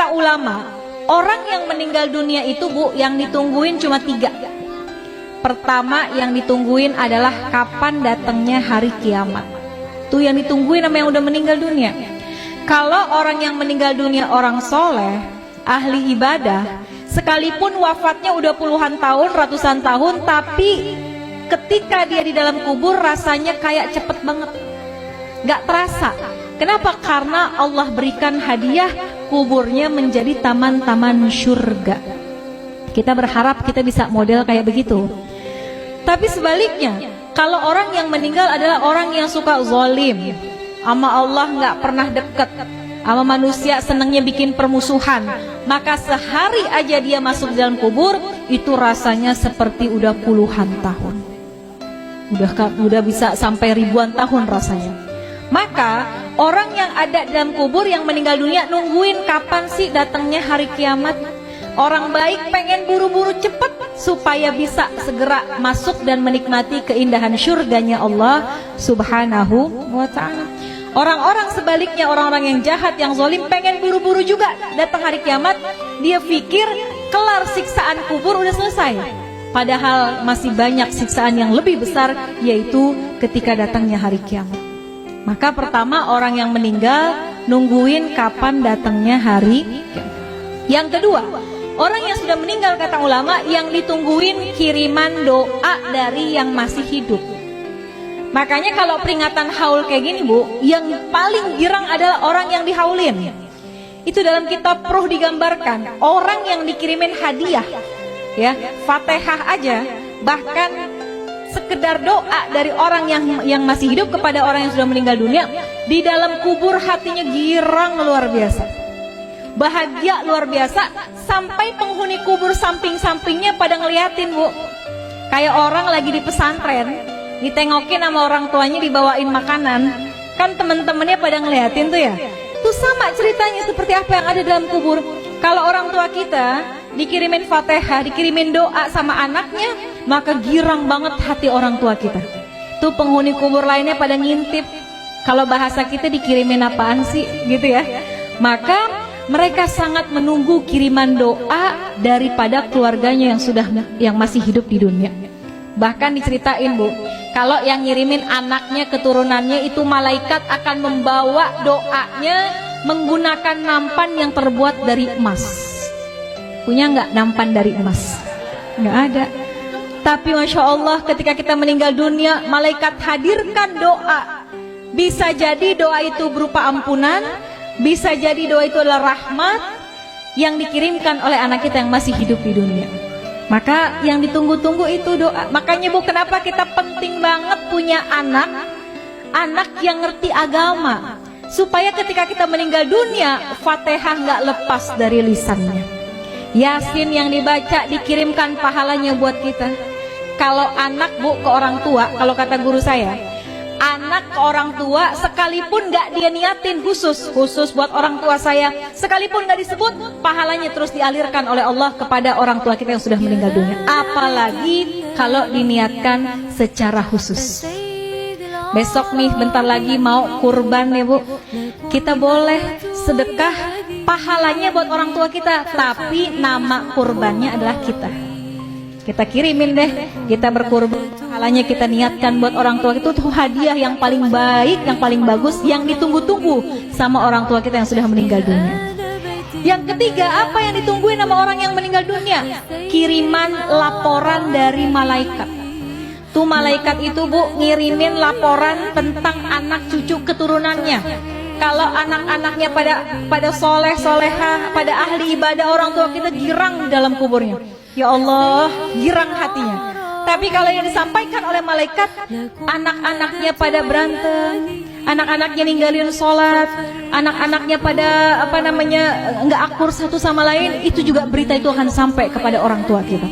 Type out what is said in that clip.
kata ulama, orang yang meninggal dunia itu Bu, yang ditungguin cuma 3. Pertama yang ditungguin adalah kapan datangnya hari kiamat. Tuh yang ditungguin sama yang udah meninggal dunia. Kalau orang yang meninggal dunia orang soleh, ahli ibadah, sekalipun wafatnya udah puluhan tahun, ratusan tahun, tapi ketika dia di dalam kubur rasanya kayak cepet banget, gak terasa. Kenapa? Karena Allah berikan hadiah kuburnya menjadi taman-taman surga. Kita berharap kita bisa model kayak begitu. Tapi sebaliknya, kalau orang yang meninggal adalah orang yang suka zalim, sama Allah gak pernah deket, sama manusia senangnya bikin permusuhan, maka sehari aja dia masuk dalam kubur, itu rasanya seperti udah puluhan tahun. Udah bisa sampai ribuan tahun rasanya. Maka orang yang ada dalam kubur yang meninggal dunia nungguin kapan sih datangnya hari kiamat. Orang baik pengen buru-buru cepat supaya bisa segera masuk dan menikmati keindahan surganya Allah Subhanahu wa ta'ala. Orang-orang sebaliknya, orang-orang yang jahat, yang zalim, pengen buru-buru juga datang hari kiamat. Dia pikir kelar siksaan kubur udah selesai, padahal masih banyak siksaan yang lebih besar, yaitu ketika datangnya hari kiamat. Maka pertama, orang yang meninggal nungguin kapan datangnya hari kiamat. Yang kedua, orang yang sudah meninggal, kata ulama, yang ditungguin kiriman doa dari yang masih hidup. Makanya kalau peringatan haul kayak gini Bu, yang paling girang adalah orang yang dihaulin. Itu dalam kitab Ruh digambarkan, orang yang dikirimin hadiah, ya, Fatihah aja, bahkan sekedar doa dari orang yang masih hidup kepada orang yang sudah meninggal dunia, di dalam kubur hatinya girang luar biasa, bahagia luar biasa, sampai penghuni kubur samping-sampingnya pada ngeliatin Bu. Kayak orang lagi di pesantren, ditengokin sama orang tuanya dibawain makanan, kan temen-temennya pada ngeliatin tuh ya. Tuh sama ceritanya seperti apa yang ada dalam kubur. Kalau orang tua kita dikirimin Fatihah, dikirimin doa sama anaknya, maka girang banget hati orang tua kita. Tuh penghuni kubur lainnya pada ngintip, kalau bahasa kita dikirimin apaan sih gitu ya. Maka mereka sangat menunggu kiriman doa daripada keluarganya yang masih hidup di dunia. Bahkan diceritain Bu, kalau yang ngirimin anaknya, keturunannya, itu malaikat akan membawa doanya menggunakan nampan yang terbuat dari emas. Punya nggak nampan dari emas? Nggak ada. Tapi Masya Allah, ketika kita meninggal dunia, malaikat hadirkan doa. Bisa jadi doa itu berupa ampunan, bisa jadi doa itu adalah rahmat yang dikirimkan oleh anak kita yang masih hidup di dunia. Maka yang ditunggu-tunggu itu doa. Makanya Bu, kenapa kita penting banget punya anak yang ngerti agama, supaya ketika kita meninggal dunia, Fatihah nggak lepas dari lisannya. Yasin yang dibaca dikirimkan pahalanya buat kita. Kalau anak Bu ke orang tua, kalau kata guru saya, anak ke orang tua sekalipun gak dia niatin khusus buat orang tua saya, sekalipun gak disebut, pahalanya terus dialirkan oleh Allah kepada orang tua kita yang sudah meninggal dunia. Apalagi kalau diniatkan secara khusus. Besok nih bentar lagi mau kurban ya Bu, kita boleh sedekah, pahalanya buat orang tua kita, tapi nama kurbannya adalah kita. Kita kirimin deh, kita berkurban, pahalanya kita niatkan buat orang tua. Itu tuh hadiah yang paling baik, yang paling bagus, yang ditunggu-tunggu sama orang tua kita yang sudah meninggal dunia. Yang ketiga, apa yang ditungguin sama orang yang meninggal dunia? Kiriman laporan dari malaikat. Tuh malaikat itu Bu ngirimin laporan tentang anak cucu keturunannya. Kalau anak-anaknya pada soleh solehah, pada ahli ibadah, orang tua kita girang dalam kuburnya. Ya Allah, girang hatinya. Tapi kalau yang disampaikan oleh malaikat, anak-anaknya pada berantem, anak-anaknya ninggalin sholat, anak-anaknya pada nggak akur satu sama lain, itu juga berita itu akan sampai kepada orang tua kita.